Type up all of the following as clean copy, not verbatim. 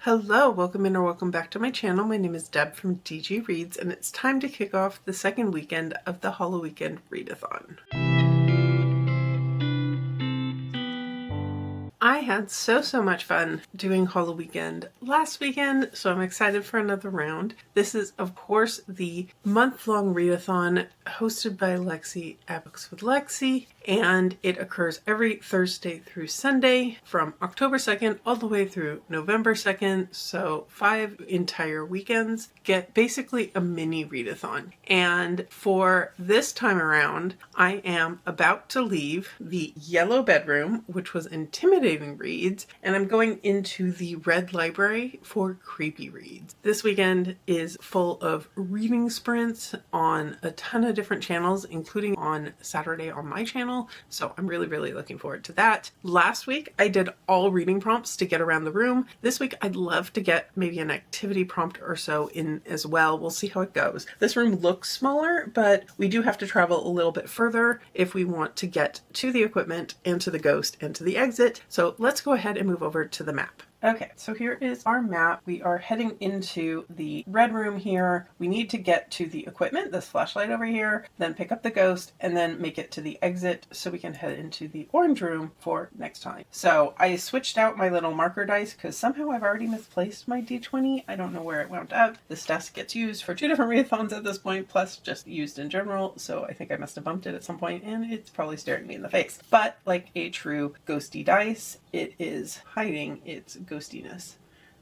Hello, welcome in or welcome back to my channel. My name is Deb from DG Reads, and it's time to kick off the second weekend of the Halloweekend Readathon. I had so much fun doing Halloweekend last weekend, so I'm excited for another round. This is, of course, the month-long readathon hosted by Lexi at Books with Lexi, and it occurs every Thursday through Sunday from October 2nd all the way through November 2nd, so 5 entire weekends. Get basically a mini readathon. And for this time around, I am about to leave the yellow bedroom, which was intimidating reads, and I'm going into the red library for creepy reads. This weekend is full of reading sprints on a ton of different channels, including on Saturday on my channel, so I'm really looking forward to that. Last week I did all reading prompts to get around the room. This week I'd love to get maybe an activity prompt or so in as well. We'll see how it goes. This room looks smaller, but we do have to travel a little bit further if we want to get to the equipment and to the ghost and to the exit. So let's go ahead and move over to the map. Okay, so here is our map. We are heading into the red room here. We need to get to the equipment, this flashlight over here, then pick up the ghost, and then make it to the exit so we can head into the orange room for next time. So I switched out my little marker dice because somehow I've already misplaced my D20. I don't know where it wound up. This desk gets used for 2 different readathons at this point, plus just used in general, so I think I must have bumped it at some point, and it's probably staring me in the face. But like a true ghosty dice, it is hiding its ghostiness.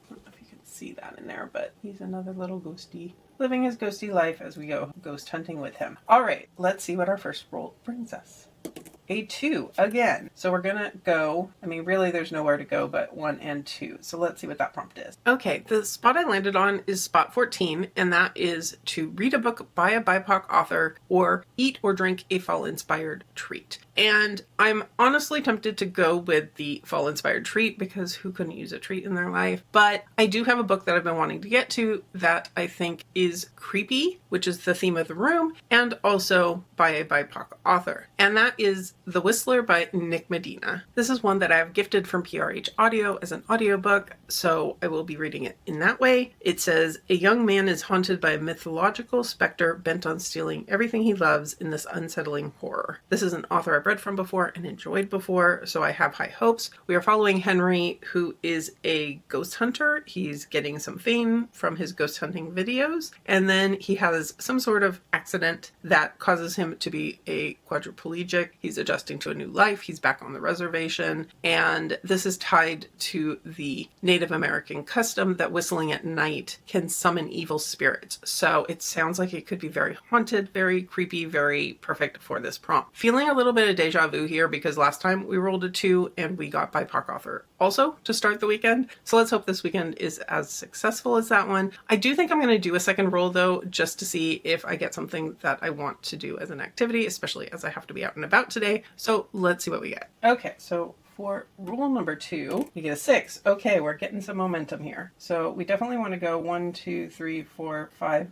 I don't know if you can see that in there, but he's another little ghosty, living his ghosty life as we go ghost hunting with him. All right, let's see what our first roll brings us. A 2 again. So we're gonna go, I mean, really there's nowhere to go but 1 and 2. So let's see what that prompt is. Okay, the spot I landed on is spot 14, and that is to read a book by a BIPOC author or eat or drink a fall-inspired treat. And I'm honestly tempted to go with the fall-inspired treat because who couldn't use a treat in their life? But I do have a book that I've been wanting to get to that I think is creepy, which is the theme of the room, and also by a BIPOC author. And that is The Whistler by Nick Medina. This is one that I have gifted from PRH Audio as an audiobook, so I will be reading it in that way. It says, a young man is haunted by a mythological specter bent on stealing everything he loves in this unsettling horror. This is an author I've read from before and enjoyed before, so I have high hopes. We are following Henry, who is a ghost hunter. He's getting some fame from his ghost hunting videos, and then he has some sort of accident that causes him to be a quadriplegic. He's adjusting to a new life. He's back on the reservation, and this is tied to the Native American custom that whistling at night can summon evil spirits. So it sounds like it could be very haunted, very creepy, very perfect for this prompt. Feeling a little bit of deja vu here because last time we rolled a 2 and we got BIPOC author also to start the weekend. So let's hope this weekend is as successful as that one. I do think I'm going to do a second roll though, just to see if I get something that I want to do as an activity, especially as I have to be out and about today. So let's see what we get. Okay, so for rule number 2, we get a 6. Okay, we're getting some momentum here. So we definitely want to go 1, 2, 3, 4, 5.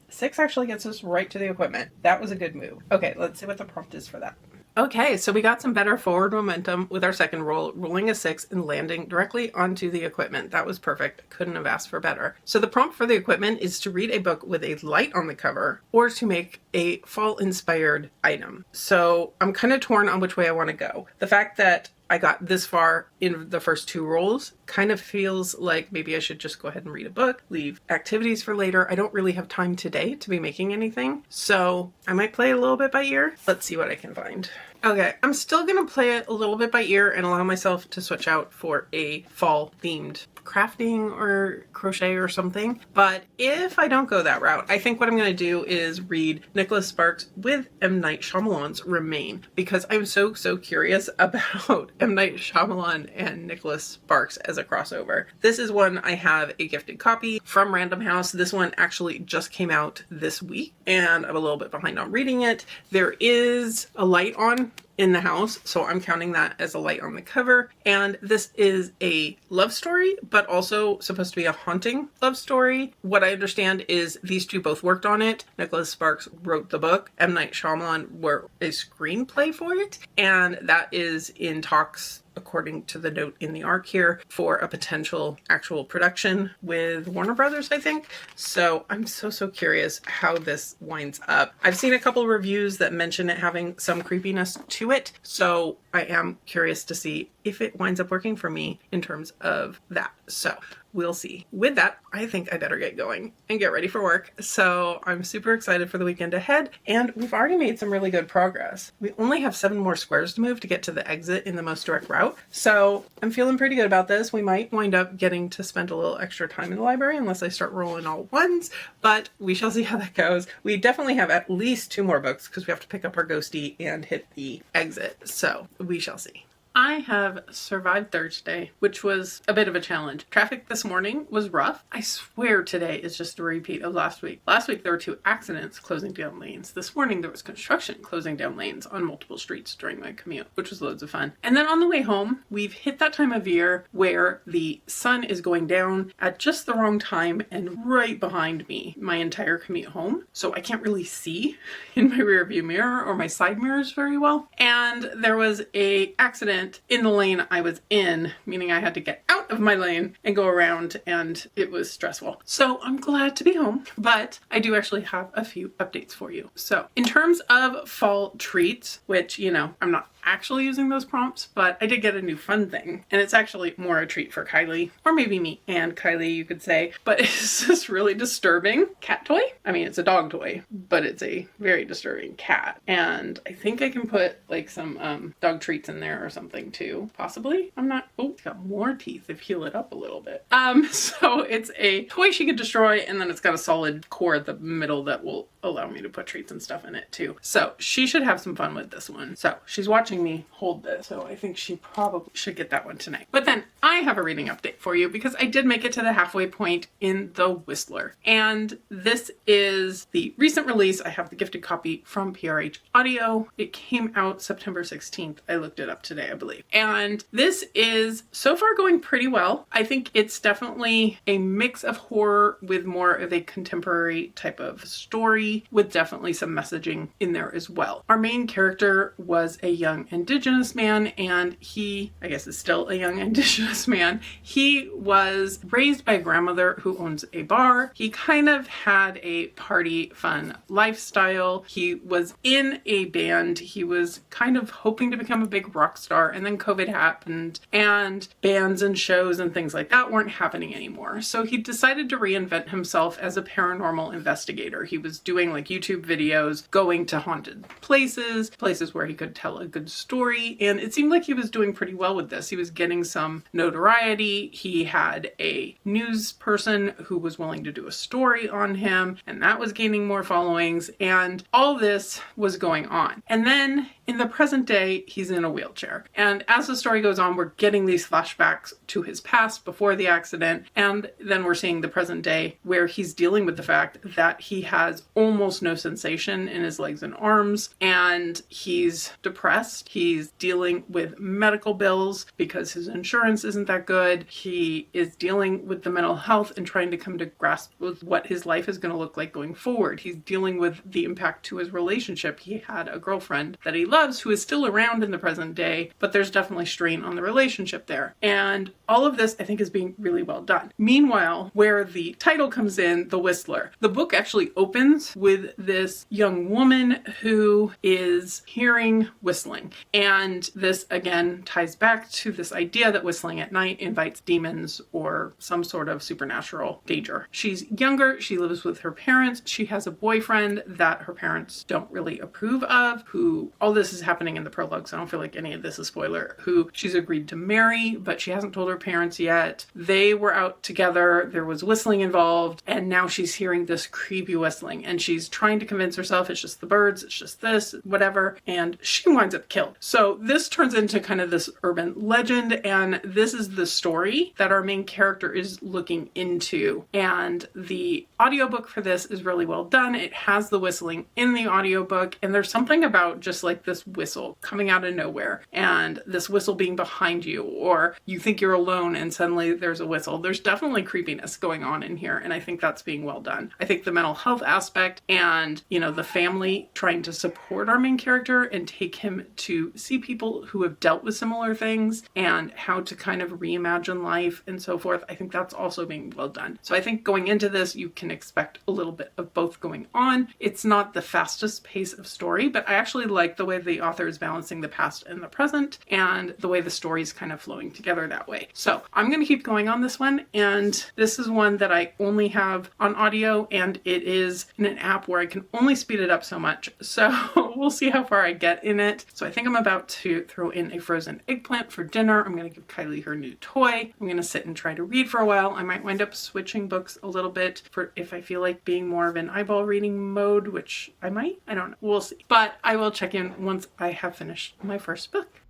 6 actually gets us right to the equipment. That was a good move. Okay, let's see what the prompt is for that. Okay, so we got some better forward momentum with our second roll, rolling a 6 and landing directly onto the equipment. That was perfect. Couldn't have asked for better. So the prompt for the equipment is to read a book with a light on the cover or to make a fall-inspired item. So I'm kind of torn on which way I want to go. The fact that I got this far in the first 2 rolls kind of feels like maybe I should just go ahead and read a book, leave activities for later. I don't really have time today to be making anything, so I might play a little bit by ear. Let's see what I can find. Okay, I'm still going to play it a little bit by ear and allow myself to switch out for a fall-themed crafting or crochet or something. But if I don't go that route, I think what I'm going to do is read Nicholas Sparks with M. Night Shyamalan's Remain, because I'm so curious about M. Night Shyamalan and Nicholas Sparks as a crossover. This is one I have a gifted copy from Random House. This one actually just came out this week and I'm a little bit behind on reading it. There is a light on in the house, so I'm counting that as a light on the cover. And this is a love story, but also supposed to be a haunting love story. What I understand is these two both worked on it. Nicholas Sparks wrote the book. M. Night Shyamalan wrote a screenplay for it, and that is in talks, according to the note in the arc here, for a potential actual production with Warner Brothers, I think. So I'm so curious how this winds up. I've seen a couple reviews that mention it having some creepiness to it, so I am curious to see if it winds up working for me in terms of that. So we'll see. With that, I think I better get going and get ready for work. So I'm super excited for the weekend ahead, and we've already made some really good progress. We only have 7 more squares to move to get to the exit in the most direct route. So I'm feeling pretty good about this. We might wind up getting to spend a little extra time in the library unless I start rolling all ones, but we shall see how that goes. We definitely have at least 2 more books because we have to pick up our ghostie and hit the exit. So we shall see. I have survived Thursday, which was a bit of a challenge. Traffic this morning was rough. I swear today is just a repeat of last week. Last week there were 2 accidents closing down lanes. This morning there was construction closing down lanes on multiple streets during my commute, which was loads of fun. And then on the way home, we've hit that time of year where the sun is going down at just the wrong time and right behind me my entire commute home. So I can't really see in my rear view mirror or my side mirrors very well. And there was a accident in the lane I was in, meaning I had to get out of my lane and go around, and it was stressful. So I'm glad to be home, but I do actually have a few updates for you. So in terms of fall treats, which, you know, I'm not actually using those prompts, but I did get a new fun thing, and it's actually more a treat for Kylie, or maybe me and Kylie, you could say, but it's this really disturbing cat toy. I mean, it's a dog toy, but it's a very disturbing cat, and I think I can put like some dog treats in there or something too, possibly. I'm not, oh, it's got more teeth if you heal it up a little bit. So it's a toy she could destroy, and then it's got a solid core at the middle that will allow me to put treats and stuff in it too. So she should have some fun with this one. So she's watching me hold this, so I think she probably should get that one tonight. But then I have a reading update for you because I did make it to the halfway point in The Whistler, and this is the recent release. I have the gifted copy from PRH Audio. It came out September 16th. I looked it up today, I believe. And this is so far going pretty well. I think it's definitely a mix of horror with more of a contemporary type of story, with definitely some messaging in there as well. Our main character was a young Indigenous man, and he, I guess, is still a young Indigenous man. He was raised by a grandmother who owns a bar. He kind of had a party fun lifestyle. He was in a band. He was kind of hoping to become a big rock star, and then COVID happened, and bands and shows and things like that weren't happening anymore. So he decided to reinvent himself as a paranormal investigator. He was doing like YouTube videos, going to haunted places where he could tell a good story, and it seemed like he was doing pretty well with this. He was getting some notoriety. He had a news person who was willing to do a story on him, and that was gaining more followings, and all this was going on. And then in the present day, he's in a wheelchair. And as the story goes on, we're getting these flashbacks to his past before the accident, and then we're seeing the present day where he's dealing with the fact that he has almost no sensation in his legs and arms, and he's depressed. He's dealing with medical bills because his insurance isn't that good. He is dealing with the mental health and trying to come to grasp with what his life is going to look like going forward. He's dealing with the impact to his relationship. He had a girlfriend that he loves who is still around in the present day, but there's definitely strain on the relationship there. And all of this, I think, is being really well done. Meanwhile, where the title comes in, The Whistler, the book actually opens with this young woman who is hearing whistling. And this, again, ties back to this idea that whistling at night invites demons or some sort of supernatural danger. She's younger. She lives with her parents. She has a boyfriend that her parents don't really approve of, who, all this is happening in the prologue, so I don't feel like any of this is spoiler, who she's agreed to marry, but she hasn't told her parents yet. They were out together. There was whistling involved, and now she's hearing this creepy whistling, and she's trying to convince herself it's just the birds, it's just this, whatever, and she winds up killed. So this turns into kind of this urban legend, and this is the story that our main character is looking into. And the audiobook for this is really well done. It has the whistling in the audiobook, and there's something about just like this whistle coming out of nowhere and this whistle being behind you, or you think you're alone and suddenly there's a whistle. There's definitely creepiness going on in here, and I think that's being well done. I think the mental health aspect and, the family trying to support our main character and take him to see people who have dealt with similar things and how to kind of reimagine life and so forth, I think that's also being well done. So I think going into this, you can expect a little bit of both going on. It's not the fastest pace of story, but I actually like the way the author is balancing the past and the present and the way the story is kind of flowing together that way. So I'm going to keep going on this one, and this is one that I only have on audio, and it is in an app where I can only speed it up so much. So we'll see how far I get in it. So I think I'm about to throw in a frozen eggplant for dinner. I'm going to give Kylie her new toy. I'm going to sit and try to read for a while. I might wind up switching books a little bit for if I feel like being more of an eyeball reading mode, which I might. I don't know. We'll see. But I will check in once I have finished my first book.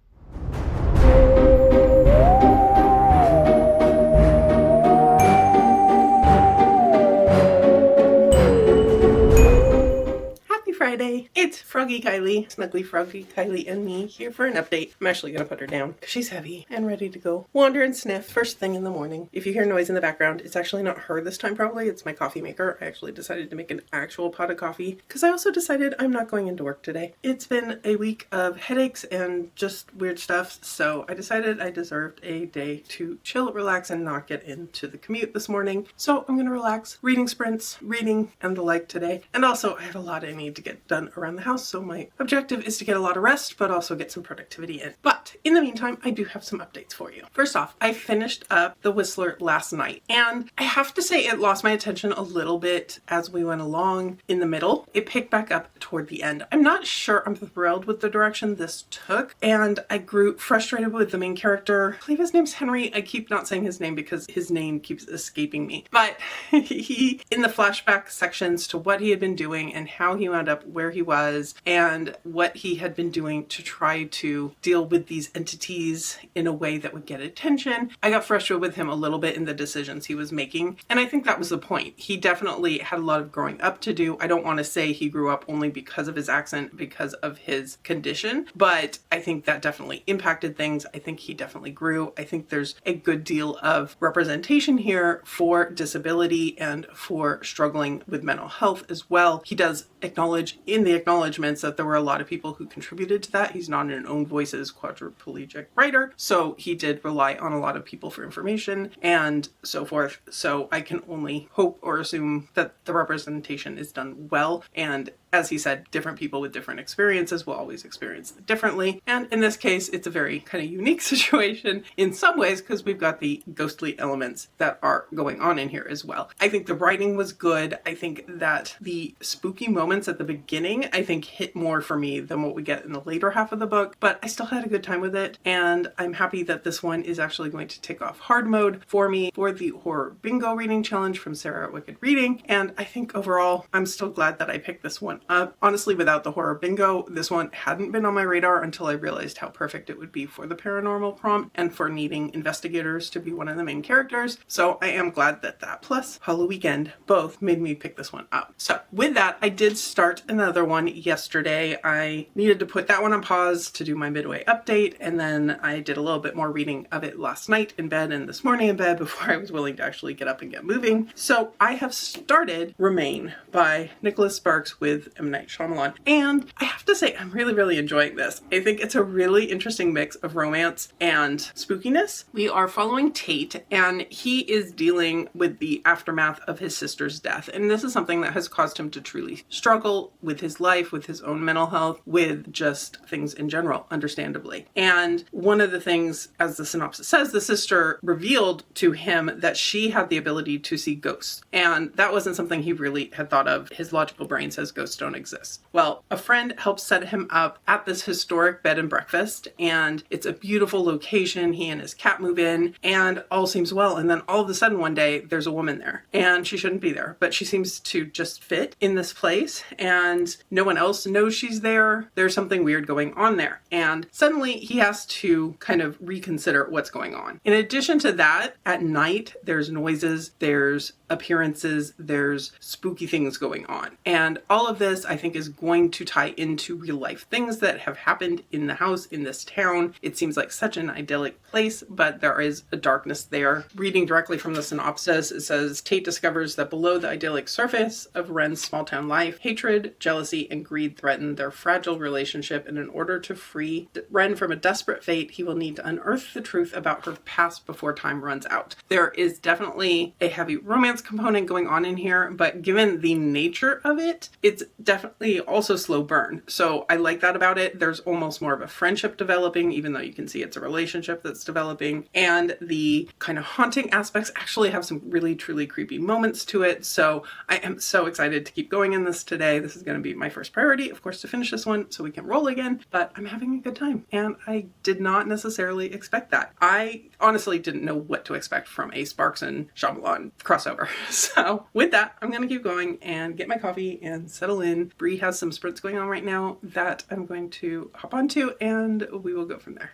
Friday. It's Froggy Kylie, Snuggly Froggy Kylie, and me here for an update. I'm actually going to put her down because she's heavy and ready to go wander and sniff first thing in the morning. If you hear noise in the background, it's actually not her this time probably. It's my coffee maker. I actually decided to make an actual pot of coffee because I also decided I'm not going into work today. It's been a week of headaches and just weird stuff, so I decided I deserved a day to chill, relax, and not get into the commute this morning. So I'm going to relax, reading sprints, reading, and the like today. And also I have a lot I need to get done around the house, so my objective is to get a lot of rest but also get some productivity in. But in the meantime, I do have some updates for you. First off, I finished up The Whistler last night, and I have to say it lost my attention a little bit as we went along in the middle. It picked back up toward the end. I'm not sure I'm thrilled with the direction this took, and I grew frustrated with the main character. I believe his name's Henry. I keep not saying his name because his name keeps escaping me, but he, in the flashback sections to what he had been doing and how he wound up where he was and what he had been doing to try to deal with these entities in a way that would get attention. I got frustrated with him a little bit in the decisions he was making, and I think that was the point. He definitely had a lot of growing up to do. I don't want to say he grew up only because of his accent, because of his condition, but I think that definitely impacted things. I think he definitely grew. I think there's a good deal of representation here for disability and for struggling with mental health as well. He does acknowledge in the acknowledgements that there were a lot of people who contributed to that. He's not an own voices quadriplegic writer, so he did rely on a lot of people for information and so forth. So I can only hope or assume that the representation is done well, and as he said, different people with different experiences will always experience it differently. And in this case, it's a very kind of unique situation in some ways because we've got the ghostly elements that are going on in here as well. I think the writing was good. I think that the spooky moments at the beginning, I think hit more for me than what we get in the later half of the book, but I still had a good time with it. And I'm happy that this one is actually going to tick off hard mode for me for the horror bingo reading challenge from Sarah at Wicked Reading. And I think overall, I'm still glad that I picked this one up. Honestly, without the horror bingo, this one hadn't been on my radar until I realized how perfect it would be for the paranormal prompt and for needing investigators to be one of the main characters. So I am glad that that plus Halloweekend both made me pick this one up. So with that, I did start another one yesterday. I needed to put that one on pause to do my midway update, and then I did a little bit more reading of it last night in bed and this morning in bed before I was willing to actually get up and get moving. So I have started Remain by Nicholas Sparks with M. Night Shyamalan, and I have to say I'm really enjoying this. I think it's a really interesting mix of romance and spookiness. We are following Tate, and he is dealing with the aftermath of his sister's death, and this is something that has caused him to truly struggle with his life, with his own mental health, with just things in general, understandably. And one of the things, as the synopsis says, the sister revealed to him that she had the ability to see ghosts, and that wasn't something he really had thought of. His logical brain says ghosts just don't exist. Well, a friend helps set him up at this historic bed and breakfast, and it's a beautiful location. He and his cat move in, and all seems well. And then all of a sudden one day, there's a woman there, and she shouldn't be there, but she seems to just fit in this place, and no one else knows she's there. There's something weird going on there. And suddenly he has to kind of reconsider what's going on. In addition to that, at night, there's noises, there's appearances, there's spooky things going on. And all of this, I think, is going to tie into real life things that have happened in the house, in this town. It seems like such an idyllic place, but there is a darkness there. Reading directly from the synopsis, it says, Tate discovers that below the idyllic surface of Wren's small town life, hatred, jealousy, and greed threaten their fragile relationship, and in order to free Wren from a desperate fate, he will need to unearth the truth about her past before time runs out. There is definitely a heavy romance component going on in here, but given the nature of it, it's definitely also slow burn. So I like that about it. There's almost more of a friendship developing, even though you can see it's a relationship that's developing. And the kind of haunting aspects actually have some really truly creepy moments to it. So I am so excited to keep going in this today. This is going to be my first priority, of course, to finish this one so we can roll again, but I'm having a good time. And I did not necessarily expect that. I honestly didn't know what to expect from a Sparks and Shyamalan crossover. So with that, I'm going to keep going and get my coffee and settle in. Bree has some sprints going on right now that I'm going to hop onto, and we will go from there.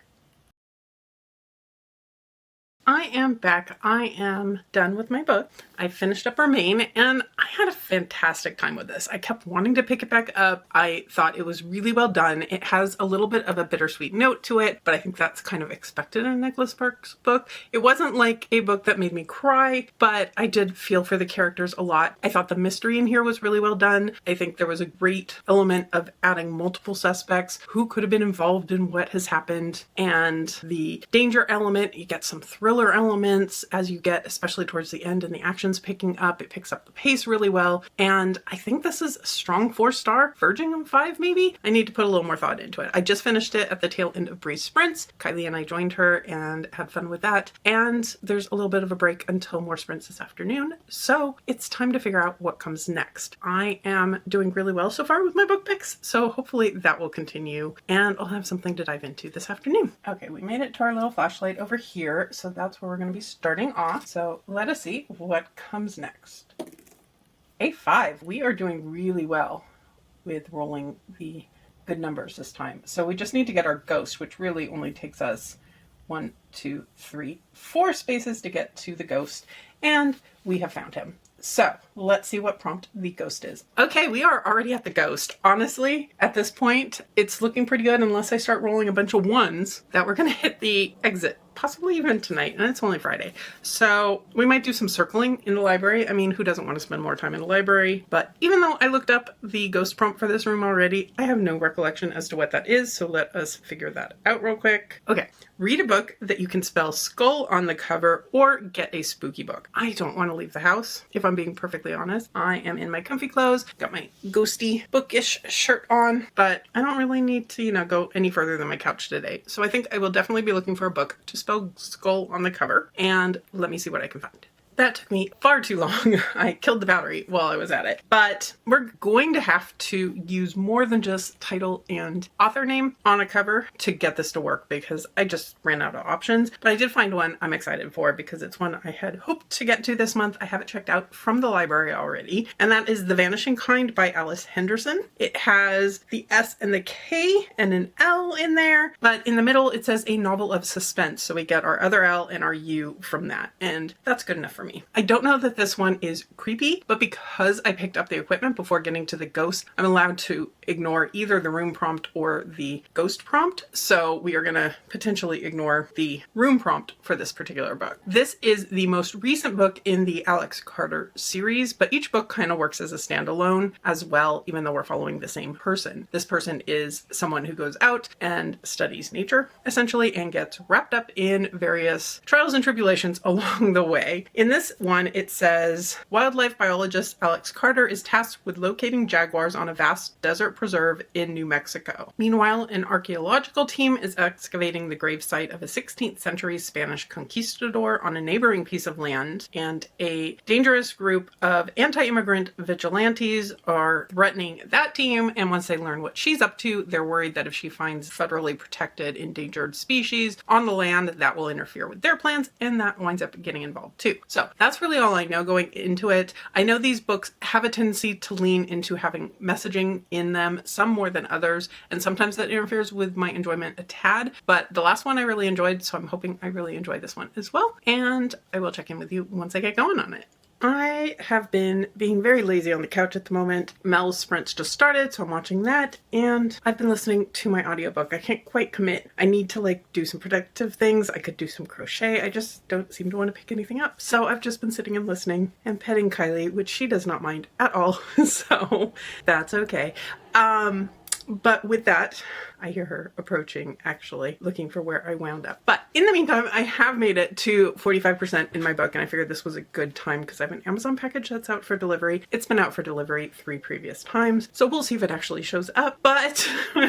I am back. I am done with my book. I finished up Remain, and I had a fantastic time with this. I kept wanting to pick it back up. I thought it was really well done. It has a little bit of a bittersweet note to it, but I think that's kind of expected in a Nicholas Sparks book. It wasn't like a book that made me cry, but I did feel for the characters a lot. I thought the mystery in here was really well done. I think there was a great element of adding multiple suspects, who could have been involved in what has happened, and the danger element. You get some thriller elements as you get, especially towards the end, and the action's picking up. It picks up the pace really well, and I think this is a strong 4-star, verging on 5 maybe. I need to put a little more thought into it. I just finished it at the tail end of Bree's sprints. Kylie and I joined her and had fun with that, and there's a little bit of a break until more sprints this afternoon, so it's time to figure out what comes next. I am doing really well so far with my book picks, so hopefully that will continue, and I'll have something to dive into this afternoon. Okay, we made it to our little flashlight over here, so that's where we're going to be starting off. So let us see what comes next. A5. We are doing really well with rolling the good numbers this time. So we just need to get our ghost, which really only takes us 1, 2, 3, 4 spaces to get to the ghost, and we have found him. So let's see what prompt the ghost is. Okay, we are already at the ghost. Honestly, at this point, it's looking pretty good unless I start rolling a bunch of 1s that we're gonna hit the exit. Possibly even tonight, and it's only Friday. So we might do some circling in the library. I mean, who doesn't want to spend more time in the library? But even though I looked up the ghost prompt for this room already, I have no recollection as to what that is, so let us figure that out real quick. Okay, read a book that you can spell skull on the cover, or get a spooky book. I don't want to leave the house, if I'm being perfectly honest. I am in my comfy clothes, got my ghosty bookish shirt on, but I don't really need to, go any further than my couch today. So I think I will definitely be looking for a book to spell skull on the cover, and let me see what I can find. That took me far too long. I killed the battery while I was at it. But we're going to have to use more than just title and author name on a cover to get this to work, because I just ran out of options. But I did find one I'm excited for, because it's one I had hoped to get to this month. I have it checked out from the library already, and that is The Vanishing Kind by Alice Henderson. It has the S and the K and an L in there, but in the middle it says a novel of suspense, so we get our other L and our U from that, and that's good enough for me. I don't know that this one is creepy, but because I picked up the equipment before getting to the ghost, I'm allowed to ignore either the room prompt or the ghost prompt. So we are going to potentially ignore the room prompt for this particular book. This is the most recent book in the Alex Carter series, but each book kind of works as a standalone as well, even though we're following the same person. This person is someone who goes out and studies nature, essentially, and gets wrapped up in various trials and tribulations along the way. In this one, it says, wildlife biologist Alex Carter is tasked with locating jaguars on a vast desert nature preserve in New Mexico. Meanwhile, an archaeological team is excavating the gravesite of a 16th century Spanish conquistador on a neighboring piece of land, and a dangerous group of anti-immigrant vigilantes are threatening that team, and once they learn what she's up to, they're worried that if she finds federally protected endangered species on the land, that will interfere with their plans, and that winds up getting involved too. So that's really all I know going into it. I know these books have a tendency to lean into having messaging in them, some more than others, and sometimes that interferes with my enjoyment a tad, but the last one I really enjoyed, so I'm hoping I really enjoy this one as well, and I will check in with you once I get going on it. I have been being very lazy on the couch at the moment. Mel's Sprint's just started, so I'm watching that, and I've been listening to my audiobook. I can't quite commit. I need to do some productive things. I could do some crochet. I just don't seem to want to pick anything up. So I've just been sitting and listening and petting Kylie, which she does not mind at all. So that's okay. But with that, I hear her approaching, actually, looking for where I wound up. But in the meantime, I have made it to 45% in my book, and I figured this was a good time because I have an Amazon package that's out for delivery. It's been out for delivery 3 previous times, so we'll see if it actually shows up. But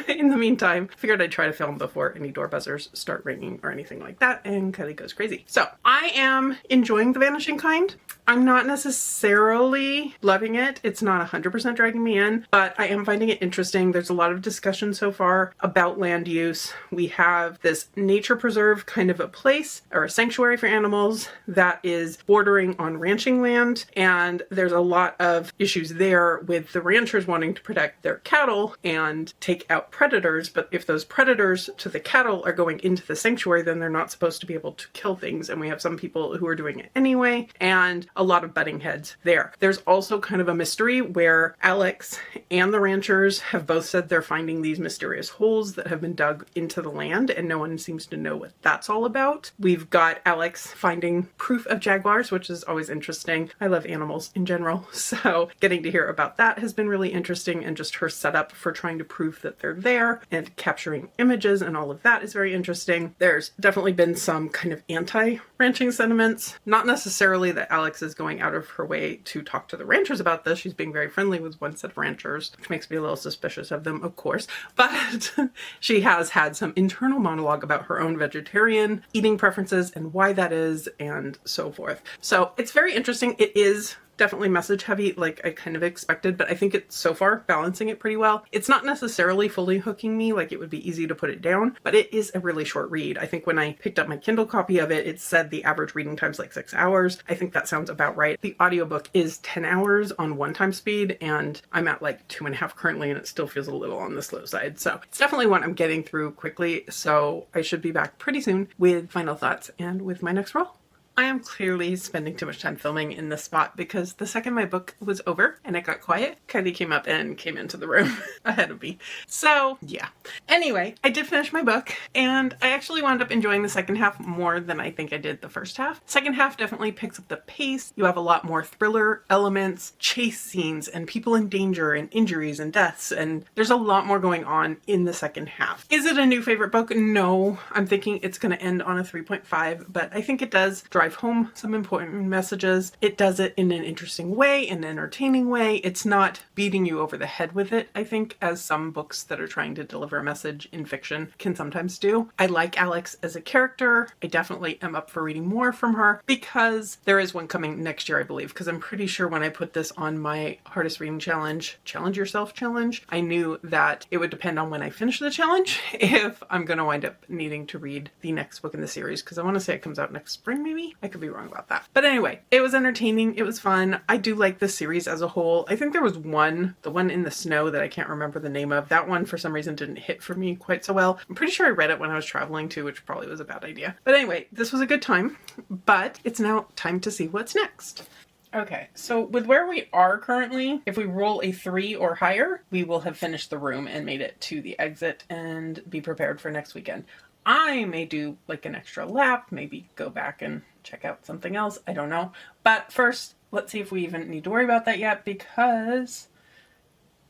in the meantime, I figured I'd try to film before any door buzzers start ringing or anything like that, and Kylie goes crazy. So I am enjoying The Vanishing Kind. I'm not necessarily loving it. It's not 100% dragging me in, but I am finding it interesting. There's a lot of discussion so far about land use. We have this nature preserve kind of a place or a sanctuary for animals that is bordering on ranching land, and there's a lot of issues there with the ranchers wanting to protect their cattle and take out predators, but if those predators to the cattle are going into the sanctuary, then they're not supposed to be able to kill things, and we have some people who are doing it anyway, and a lot of butting heads there. There's also kind of a mystery where Alex and the ranchers have both said they're finding these mysterious holes that have been dug into the land, and no one seems to know what that's all about. We've got Alex finding proof of jaguars, which is always interesting. I love animals in general, so getting to hear about that has been really interesting, and just her setup for trying to prove that they're there and capturing images and all of that is very interesting. There's definitely been some kind of anti-ranching sentiments. Not necessarily that Alex is going out of her way to talk to the ranchers about this. She's being very friendly with one set of ranchers, which makes me a little suspicious of them, of course. But she has had some internal monologue about her own vegetarian eating preferences and why that is and so forth. So it's very interesting. It is definitely message heavy like I kind of expected, but I think it's so far balancing it pretty well. It's not necessarily fully hooking me, like it would be easy to put it down, but it is a really short read. I think when I picked up my Kindle copy of it, it said the average reading time's like 6 hours. I think that sounds about right. The audiobook is 10 hours on one-time speed, and I'm at like 2.5 currently, and it still feels a little on the slow side. So it's definitely one I'm getting through quickly, so I should be back pretty soon with final thoughts and with my next roll. I am clearly spending too much time filming in this spot because the second my book was over and it got quiet, Kylie came up and came into the room ahead of me. So yeah. Anyway, I did finish my book, and I actually wound up enjoying the second half more than I think I did the first half. Second half definitely picks up the pace. You have a lot more thriller elements, chase scenes, and people in danger and injuries and deaths, and there's a lot more going on in the second half. Is it a new favorite book? No. I'm thinking it's going to end on a 3.5, but I think it does drive home some important messages. It does it in an interesting way, an entertaining way. It's not beating you over the head with it, I think, as some books that are trying to deliver a message in fiction can sometimes do. I like Alex as a character. I definitely am up for reading more from her because there is one coming next year, I believe, because I'm pretty sure when I put this on my hardest reading challenge, challenge yourself challenge, I knew that it would depend on when I finish the challenge if I'm going to wind up needing to read the next book in the series, because I want to say it comes out next spring, maybe? I could be wrong about that. But anyway, it was entertaining. It was fun. I do like the series as a whole. I think there was one, the one in the snow that I can't remember the name of. That one, for some reason, didn't hit for me quite so well. I'm pretty sure I read it when I was traveling too, which probably was a bad idea. But anyway, this was a good time, but it's now time to see what's next. Okay, so with where we are currently, if we roll a 3 or higher, we will have finished the room and made it to the exit and be prepared for next weekend. I may do like an extra lap, maybe go back and check out something else. I don't know. But first, let's see if we even need to worry about that yet, because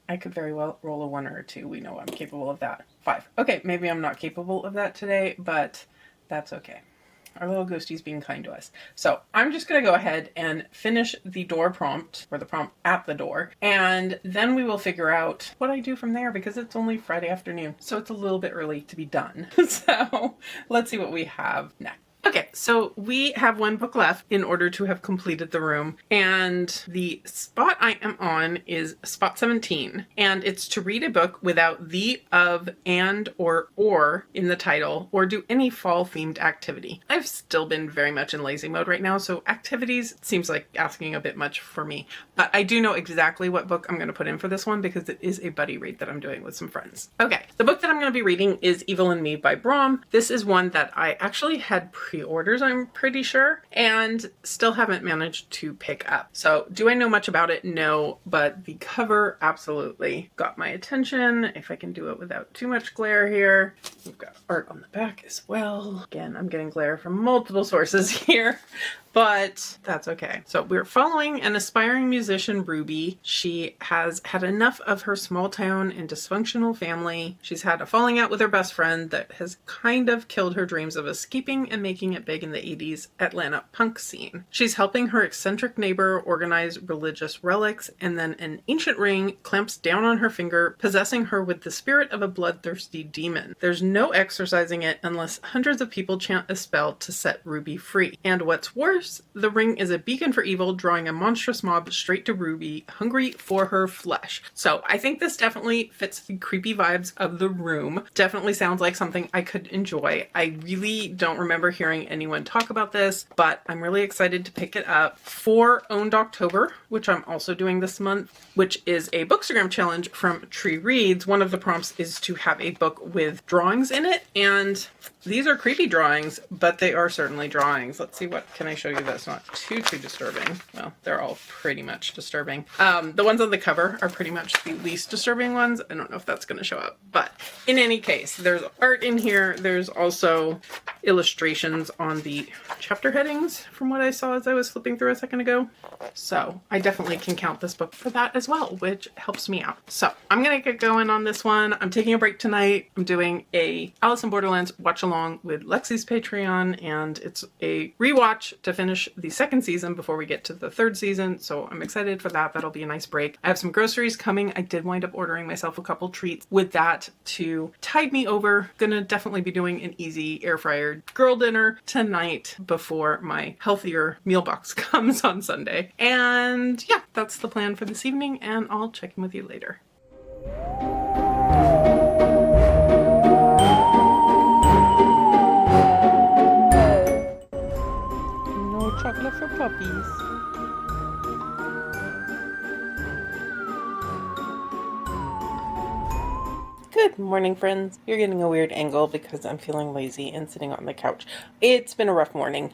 I could very well roll a 1 or a 2. We know I'm capable of that. 5. Okay, maybe I'm not capable of that today, but that's okay. Our little ghostie's being kind to us. So I'm just going to go ahead and finish the door prompt, or the prompt at the door, and then we will figure out what I do from there, because it's only Friday afternoon, so it's a little bit early to be done. So let's see what we have next. Okay, so we have one book left in order to have completed the room, and the spot I am on is spot 17, and it's to read a book without the, of, and, or in the title, or do any fall-themed activity. I've still been very much in lazy mode right now, so activities seems like asking a bit much for me, but I do know exactly what book I'm going to put in for this one because it is a buddy read that I'm doing with some friends. Okay, the book that I'm going to be reading is Evil in Me by Brom. This is one that I actually had pre-orders, I'm pretty sure, and still haven't managed to pick up. So do I know much about it? No, but the cover absolutely got my attention. If I can do it without too much glare here. We've got art on the back as well. Again, I'm getting glare from multiple sources here, but that's okay. So we're following an aspiring musician, Ruby. She has had enough of her small town and dysfunctional family. She's had a falling out with her best friend that has kind of killed her dreams of escaping and making it big in the 80s Atlanta punk scene. She's helping her eccentric neighbor organize religious relics, and then an ancient ring clamps down on her finger, possessing her with the spirit of a bloodthirsty demon. There's no exorcising it unless hundreds of people chant a spell to set Ruby free. And what's worse, the ring is a beacon for evil, drawing a monstrous mob straight to Ruby, hungry for her flesh. So I think this definitely fits the creepy vibes of the room. Definitely sounds like something I could enjoy. I really don't remember hearing anyone talk about this, but I'm really excited to pick it up for Owned October, which I'm also doing this month, which is a Bookstagram challenge from Tree Reads. One of the prompts is to have a book with drawings in it, and these are creepy drawings, but they are certainly drawings. Let's see, what can I show you that's not too disturbing? Well, they're all pretty much disturbing. The ones on the cover are pretty much the least disturbing ones. I don't know if that's going to show up, but in any case, there's art in here. There's also illustrations on the chapter headings from what I saw as I was flipping through a second ago. So I definitely can count this book for that as well, which helps me out. So I'm going to get going on this one. I'm taking a break tonight. I'm doing a Alice in Borderlands watch along with Lexi's Patreon, and it's a rewatch to finish the second season before we get to the third season. So I'm excited for that. That'll be a nice break. I have some groceries coming. I did wind up ordering myself a couple treats with that to tide me over. Gonna definitely be doing an easy air fryer girl dinner tonight before my healthier meal box comes on Sunday. And yeah, that's the plan for this evening, and I'll check in with you later. No chocolate for puppies. Good morning, friends. You're getting a weird angle because I'm feeling lazy and sitting on the couch. It's been a rough morning.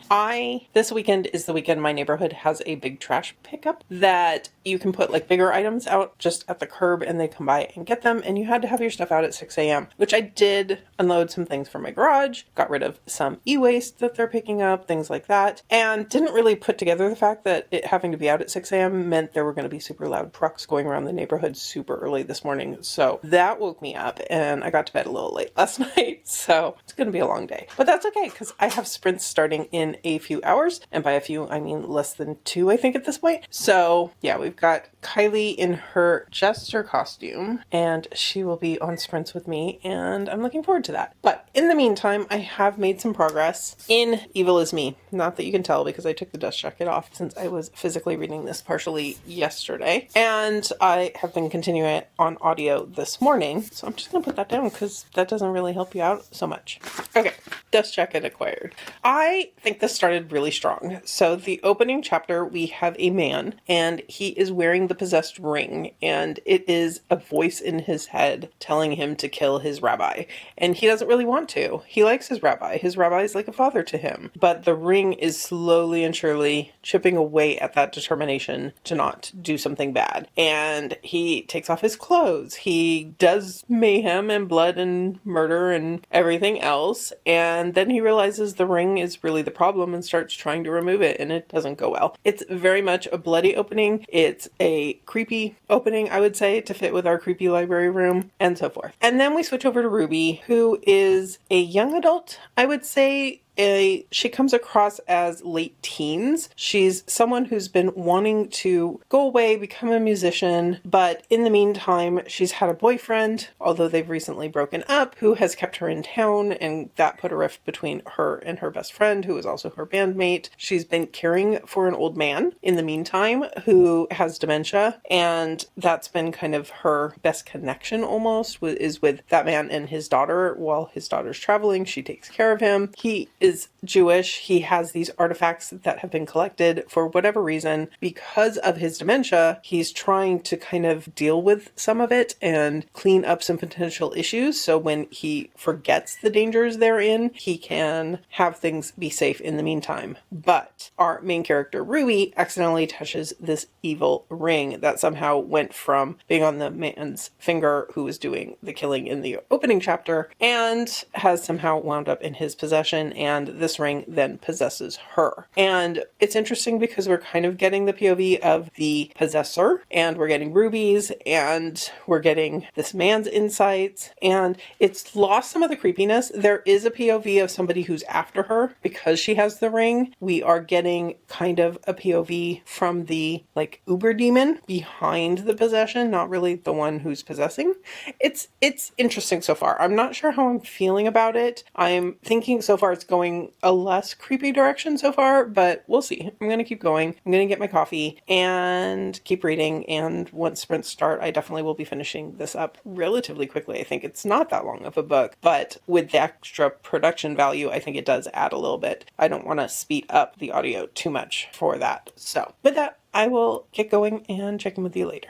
This weekend is the weekend my neighborhood has a big trash pickup that you can put like bigger items out just at the curb and they come by and get them, and you had to have your stuff out at 6 a.m., which I did. Unload some things from my garage, got rid of some e-waste that they're picking up, things like that, and didn't really put together the fact that it having to be out at 6 a.m. meant there were going to be super loud trucks going around the neighborhood super early this morning. So that woke me up, and I got to bed a little late last night, so it's going to be a long day. But that's okay, because I have sprints starting in a few hours, and by a few, I mean less than 2, I think, at this point. So yeah, we've got Kylie in her jester costume, and she will be on sprints with me, and I'm looking forward to that. But in the meantime, I have made some progress in Evil is Me. Not that you can tell because I took the dust jacket off since I was physically reading this partially yesterday, and I have been continuing it on audio this morning, so I'm just going to put that down because that doesn't really help you out so much. Okay, dust jacket acquired. I think this started really strong. So the opening chapter, we have a man, and he is wearing the possessed ring, and it is a voice in his head telling him to kill his rabbi, and he doesn't really want to. He likes his rabbi. His rabbi is like a father to him, but the ring is slowly and surely chipping away at that determination to not do something bad, and he takes off his clothes. He does mayhem and blood and murder and everything else, and then he realizes the ring is really the problem and starts trying to remove it, and it doesn't go well. It's very much a bloody opening. It's a creepy opening, I would say, to fit with our creepy library room, and so forth. And then we switch over to Ruby, who is a young adult, I would say, she comes across as late teens. She's someone who's been wanting to go away, become a musician, but in the meantime, she's had a boyfriend, although they've recently broken up, who has kept her in town, and that put a rift between her and her best friend, who is also her bandmate. She's been caring for an old man in the meantime who has dementia, and that's been kind of her best connection almost, is with that man and his daughter. While his daughter's traveling, she takes care of him. He is Jewish. He has these artifacts that have been collected for whatever reason. Because of his dementia, he's trying to kind of deal with some of it and clean up some potential issues. So when he forgets the dangers they're in, he can have things be safe in the meantime. But our main character, Ruby, accidentally touches this evil ring that somehow went from being on the man's finger who was doing the killing in the opening chapter and has somehow wound up in his possession, and this ring then possesses her. And it's interesting because we're kind of getting the POV of the possessor, and we're getting Ruby's, and we're getting this man's insights, and it's lost some of the creepiness. There is a POV of somebody who's after her because she has the ring. We are getting kind of a POV from the uber demon behind the possession, not really the one who's possessing. It's interesting so far. I'm not sure how I'm feeling about it. I'm thinking so far it's going a less creepy direction so far, but we'll see. I'm going to keep going. I'm going to get my coffee and keep reading, and once sprints start, I definitely will be finishing this up relatively quickly. I think it's not that long of a book, but with the extra production value, I think it does add a little bit. I don't want to speed up the audio too much for that. So with that, I will get going and check in with you later.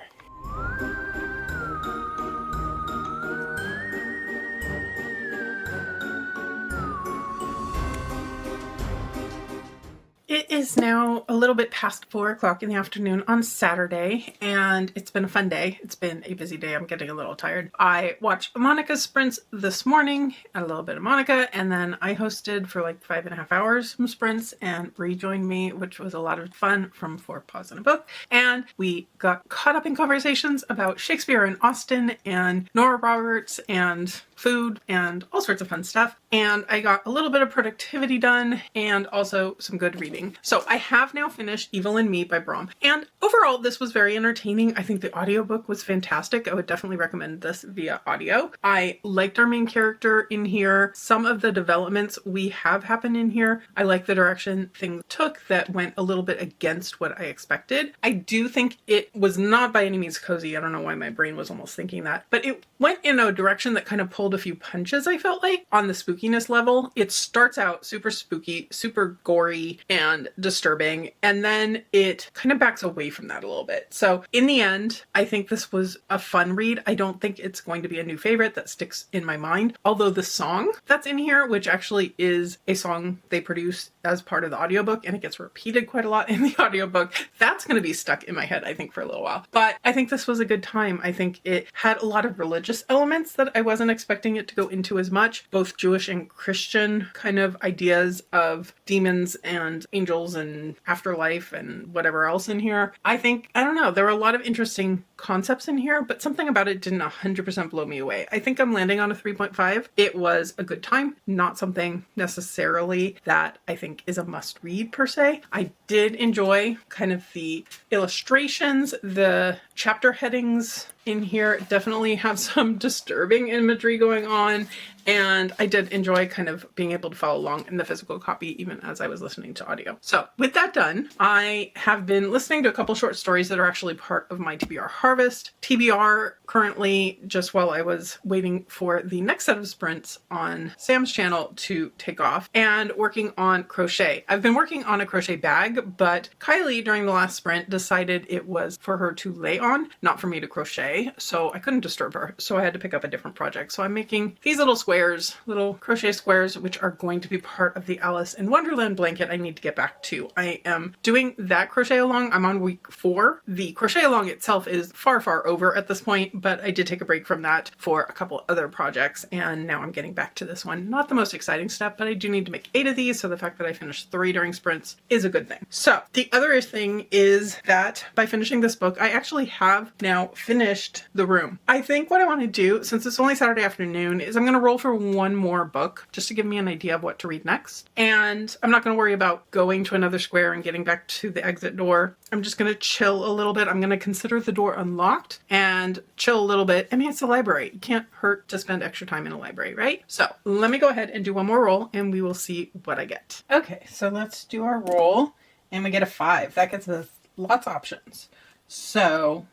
It is now a little bit past 4 o'clock in the afternoon on Saturday, and it's been a fun day. It's been a busy day. I'm getting a little tired. I watched Monica's sprints this morning, a little bit of Monica, and then I hosted for 5.5 hours some sprints, and Bree joined me, which was a lot of fun from 4 Paws in a Book. And we got caught up in conversations about Shakespeare and Austen and Nora Roberts and food and all sorts of fun stuff. And I got a little bit of productivity done and also some good reading. So I have now finished Evil in Me by Brom. And overall, this was very entertaining. I think the audiobook was fantastic. I would definitely recommend this via audio. I liked our main character in here. Some of the developments we have happened in here. I like the direction things took that went a little bit against what I expected. I do think it was not by any means cozy. I don't know why my brain was almost thinking that, but it went in a direction that kind of pulled a few punches, I felt like, on the spookiness level. It starts out super spooky, super gory and disturbing, and then it kind of backs away from that a little bit. So in the end, I think this was a fun read. I don't think it's going to be a new favorite that sticks in my mind, although the song that's in here, which actually is a song they produced as part of the audiobook, and it gets repeated quite a lot in the audiobook, that's going to be stuck in my head, I think, for a little while. But I think this was a good time. I think it had a lot of religious elements that I wasn't expecting it to go into as much, both Jewish and Christian kind of ideas of demons and angels and afterlife and whatever else in here. I don't know, there were a lot of interesting concepts in here, but something about it didn't 100% blow me away. I think I'm landing on a 3.5. It was a good time, not something necessarily that I think is a must read per se. I did enjoy kind of the illustrations, the chapter headings in here definitely have some disturbing imagery going on, and I did enjoy kind of being able to follow along in the physical copy even as I was listening to audio. So with that done, I have been listening to a couple short stories that are actually part of my TBR Harvest. TBR currently, just while I was waiting for the next set of sprints on Sam's channel to take off, and working on crochet. I've been working on a crochet bag, but Kylie during the last sprint decided it was for her to lay on, not for me to crochet. So I couldn't disturb her. So I had to pick up a different project. So I'm making these little squares, little crochet squares, which are going to be part of the Alice in Wonderland blanket I need to get back to. I am doing that crochet along. I'm on week 4. The crochet along itself is far, far over at this point, but I did take a break from that for a couple other projects. And now I'm getting back to this one. Not the most exciting step, but I do need to make 8 of these. So the fact that I finished 3 during sprints is a good thing. So the other thing is that by finishing this book, I actually have now finished finished The Room. I think what I want to do, since it's only Saturday afternoon, is I'm going to roll for one more book just to give me an idea of what to read next. And I'm not going to worry about going to another square and getting back to the exit door. I'm just going to chill a little bit. I'm going to consider the door unlocked and chill a little bit. I mean, it's a library. It can't hurt to spend extra time in a library, right? So let me go ahead and do one more roll and we will see what I get. Okay, so let's do our roll and we get a 5. That gets us lots of options. So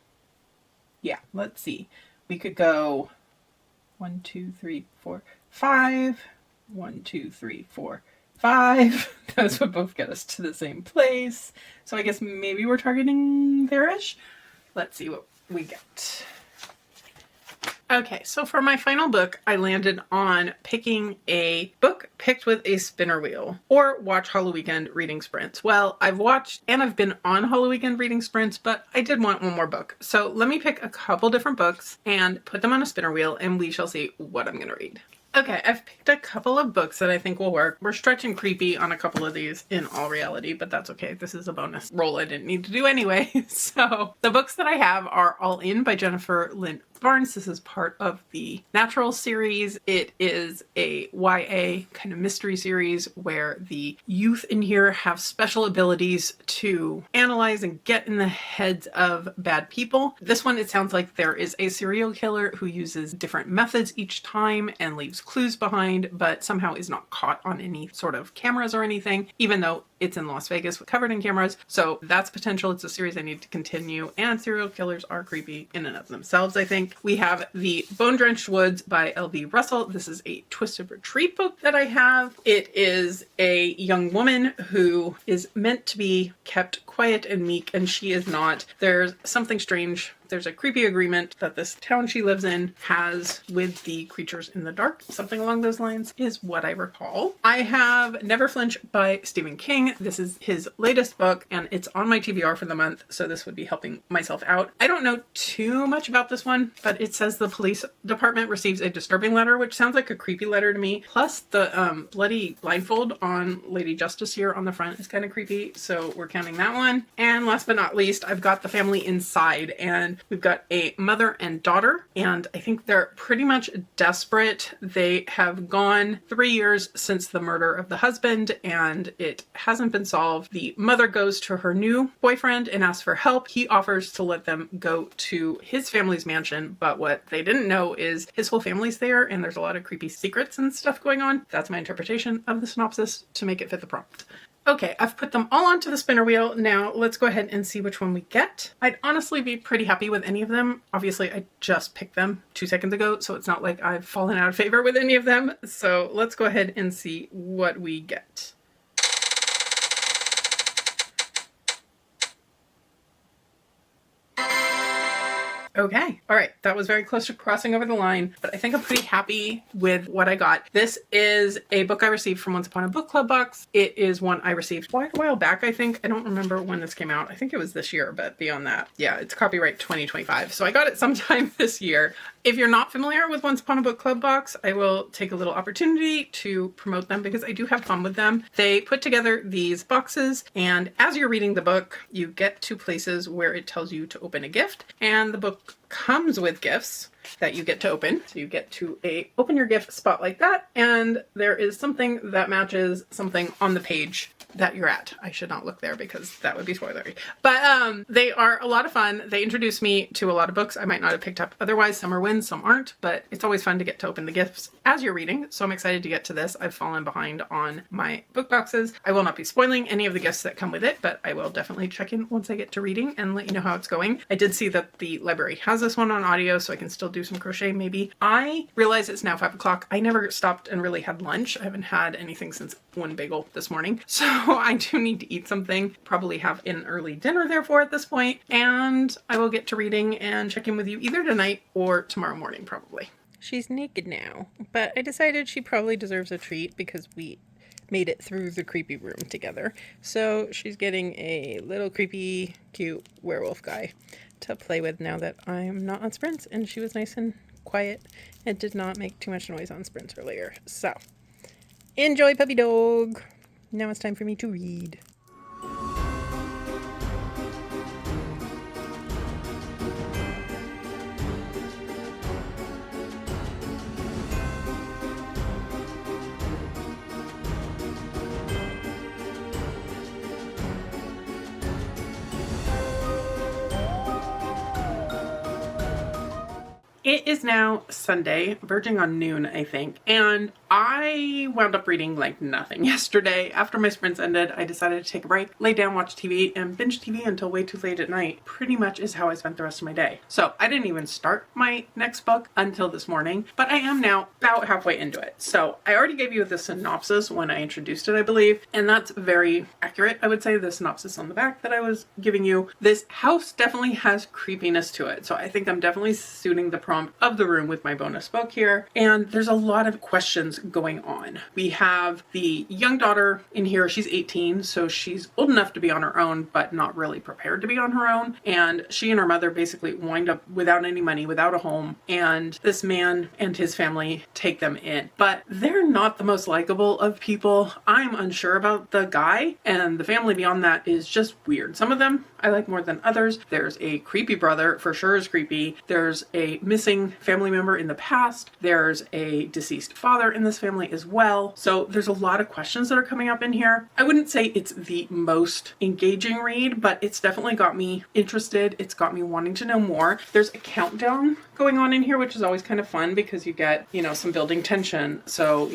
yeah, let's see. We could go 1, 2, 3, 4, 5. 1, 2, 3, 4, 5. Those would both get us to the same place. So I guess maybe we're targeting there-ish. Let's see what we get. Okay, so for my final book, I landed on picking a book picked with a spinner wheel or watch Halloweekend reading sprints. Well, I've watched and I've been on Halloweekend reading sprints, but I did want one more book. So let me pick a couple different books and put them on a spinner wheel and we shall see what I'm going to read. Okay, I've picked a couple of books that I think will work. We're stretching creepy on a couple of these in all reality, but that's okay. This is a bonus roll I didn't need to do anyway. So the books that I have are All In by Jennifer Lynn Barnes. This is part of the Natural series. It is a YA kind of mystery series where the youth in here have special abilities to analyze and get in the heads of bad people. This one, it sounds like there is a serial killer who uses different methods each time and leaves clues behind, but somehow is not caught on any sort of cameras or anything, even though it's in Las Vegas covered in cameras. So that's potential. It's a series I need to continue, and serial killers are creepy in and of themselves, I think. We have The Bone Drenched Woods by L.V. Russell. This is a Twisted Retreat book that I have. It is a young woman who is meant to be kept quiet and meek, and she is not. There's something strange. There's a creepy agreement that this town she lives in has with the creatures in the dark. Something along those lines is what I recall. I have Never Flinch by Stephen King. This is his latest book and it's on my TBR for the month, so this would be helping myself out. I don't know too much about this one, but it says the police department receives a disturbing letter, which sounds like a creepy letter to me. Plus the bloody blindfold on Lady Justice here on the front is kind of creepy, so we're counting that one. And last but not least, I've got The Family Inside, and we've got a mother and daughter, and I think they're pretty much desperate. They have gone 3 years since the murder of the husband, and it hasn't been solved. The mother goes to her new boyfriend and asks for help. He offers to let them go to his family's mansion, but what they didn't know is his whole family's there, and there's a lot of creepy secrets and stuff going on. That's my interpretation of the synopsis to make it fit the prompt. Okay, I've put them all onto the spinner wheel. Now let's go ahead and see which one we get. I'd honestly be pretty happy with any of them. Obviously, I just picked them 2 seconds ago, so it's not like I've fallen out of favor with any of them. So let's go ahead and see what we get. Okay. All right. That was very close to crossing over the line, but I think I'm pretty happy with what I got. This is a book I received from Once Upon a Book Club box. It is one I received quite a while back, I think. I don't remember when this came out. I think it was this year, but beyond that, yeah, it's copyright 2025. So I got it sometime this year. If you're not familiar with Once Upon a Book Club box, I will take a little opportunity to promote them because I do have fun with them. They put together these boxes, and as you're reading the book, you get to places where it tells you to open a gift, and the book comes with gifts that you get to open. So you get to open your gift spot like that, and there is something that matches something on the page that you're at. I should not look there because that would be spoilery. But they are a lot of fun. They introduce me to a lot of books I might not have picked up otherwise. Some are wins, some aren't, but it's always fun to get to open the gifts as you're reading. So I'm excited to get to this. I've fallen behind on my book boxes. I will not be spoiling any of the gifts that come with it, but I will definitely check in once I get to reading and let you know how it's going. I did see that the library has this one on audio, so I can still do some crochet maybe. I realize it's now 5 o'clock. I never stopped and really had lunch. I haven't had anything since one bagel this morning. So I do need to eat something, probably have an early dinner therefore at this point, and I will get to reading and check in with you either tonight or tomorrow morning probably. She's naked now, but I decided she probably deserves a treat because we made it through the creepy room together. So she's getting a little creepy, cute werewolf guy to play with now that I'm not on sprints, and she was nice and quiet and did not make too much noise on sprints earlier. So enjoy, puppy dog. Now it's time for me to read. It is now Sunday, verging on noon, I think, and I wound up reading like nothing yesterday. After my sprints ended, I decided to take a break, lay down, watch TV, and binge TV until way too late at night. Pretty much is how I spent the rest of my day. So I didn't even start my next book until this morning, but I am now about halfway into it. So I already gave you the synopsis when I introduced it, I believe, and that's very accurate. I would say the synopsis on the back that I was giving you. This house definitely has creepiness to it. So I think I'm definitely suiting the prompt of the room with my bonus book here. And there's a lot of questions going on. We have the young daughter in here. She's 18, so she's old enough to be on her own, but not really prepared to be on her own. And she and her mother basically wind up without any money, without a home. And this man and his family take them in. But they're not the most likable of people. I'm unsure about the guy, and the family beyond that is just weird. Some of them I like more than others. There's a creepy brother, for sure is creepy. There's a missing family member in the past. There's a deceased father in this family as well. So there's a lot of questions that are coming up in here. I wouldn't say it's the most engaging read, but it's definitely got me interested. It's got me wanting to know more. There's a countdown going on in here, which is always kind of fun because you get, some building tension. So,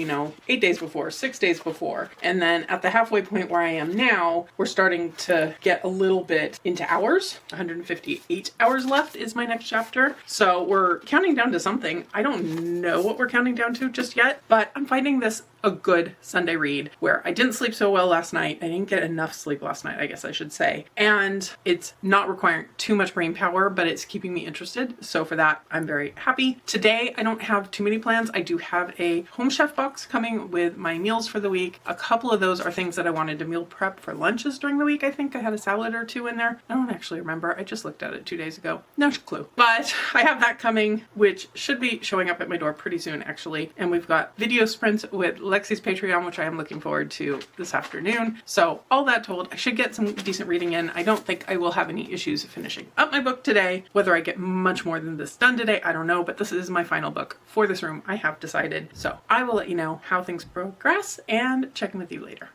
8 days before, 6 days before. And then at the halfway point where I am now, we're starting to get a little bit into hours. 158 hours left is my next chapter. So we're counting down to something. I don't know what we're counting down to just yet, but I'm finding this a good Sunday read where I didn't sleep so well last night. I didn't get enough sleep last night, I guess I should say. And it's not requiring too much brain power, but it's keeping me interested. So for that, I'm very happy. Today, I don't have too many plans. I do have a Home Chef box coming with my meals for the week. A couple of those are things that I wanted to meal prep for lunches during the week. I think I had a salad or two in there. I don't actually remember. I just looked at it 2 days ago. No clue. But I have that coming, which should be showing up at my door pretty soon, actually. And we've got video sprints with Lexi's Patreon, which I am looking forward to this afternoon. So all that told, I should get some decent reading in. I don't think I will have any issues finishing up my book today. Whether I get much more than this done today, I don't know, but this is my final book for this room. I have decided. So I will let you know how things progress and check in with you later.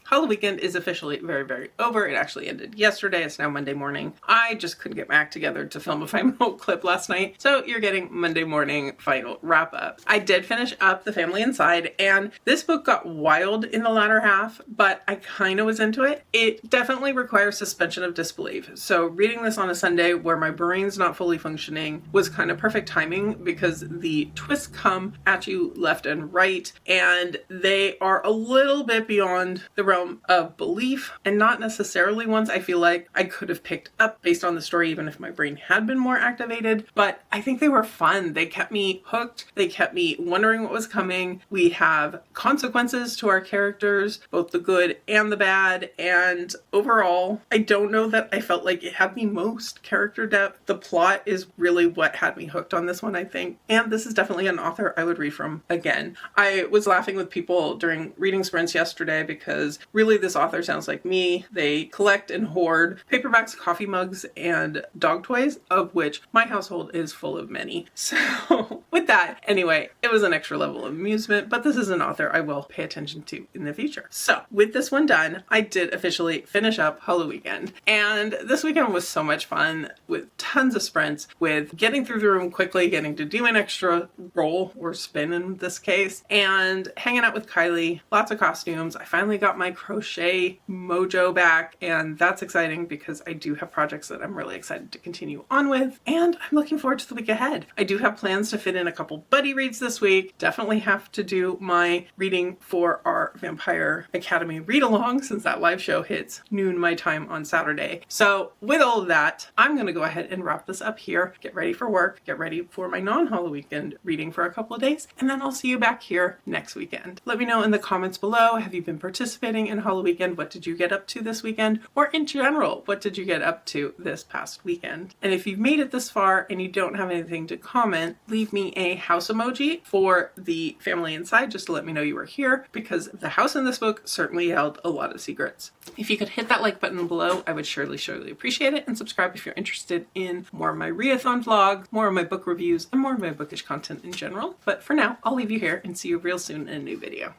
Halloweekend is officially very, very over. It actually ended yesterday. It's now Monday morning. I just couldn't get my act together to film a 5-minute clip last night. So you're getting Monday morning final wrap up. I did finish up The Family Inside, and this book got wild in the latter half, but I kind of was into it. It definitely requires suspension of disbelief. So reading this on a Sunday where my brain's not fully functioning was kind of perfect timing because the twists come at you left and right, and they are a little bit beyond the realm of belief and not necessarily ones I feel like I could have picked up based on the story even if my brain had been more activated, but I think they were fun. They kept me hooked. They kept me wondering what was coming. We have consequences to our characters, both the good and the bad, and overall, I don't know that I felt like it had the most character depth. The plot is really what had me hooked on this one, I think, and this is definitely an author I would read from again. I was laughing with people during reading sprints yesterday because really this author sounds like me. They collect and hoard paperbacks, coffee mugs, and dog toys, of which my household is full of many. So with that, anyway, it was an extra level of amusement, but this is an author I will pay attention to in the future. So with this one done, I did officially finish up Halloweekend. And this weekend was so much fun with tons of sprints, with getting through the room quickly, getting to do an extra roll or spin in this case, and hanging out with Kylie, lots of costumes. I finally got my crochet mojo back, and that's exciting because I do have projects that I'm really excited to continue on with, and I'm looking forward to the week ahead. I do have plans to fit in a couple buddy reads this week. Definitely have to do my reading for our Vampire Academy read along since that live show hits noon my time on Saturday. So with all of that, I'm going to go ahead and wrap this up here, get ready for work, get ready for my non-Halloweekend reading for a couple of days, and then I'll see you back here next weekend. Let me know in the comments below, have you been participating in Halloweekend? What did you get up to this weekend? Or in general, what did you get up to this past weekend? And if you've made it this far and you don't have anything to comment, leave me me a house emoji for the family inside, just to let me know you were here, because the house in this book certainly held a lot of secrets. If you could hit that like button below, I would surely appreciate it, and subscribe if you're interested in more of my readathon vlogs, more of my book reviews, and more of my bookish content in general. But for now, I'll leave you here and see you real soon in a new video.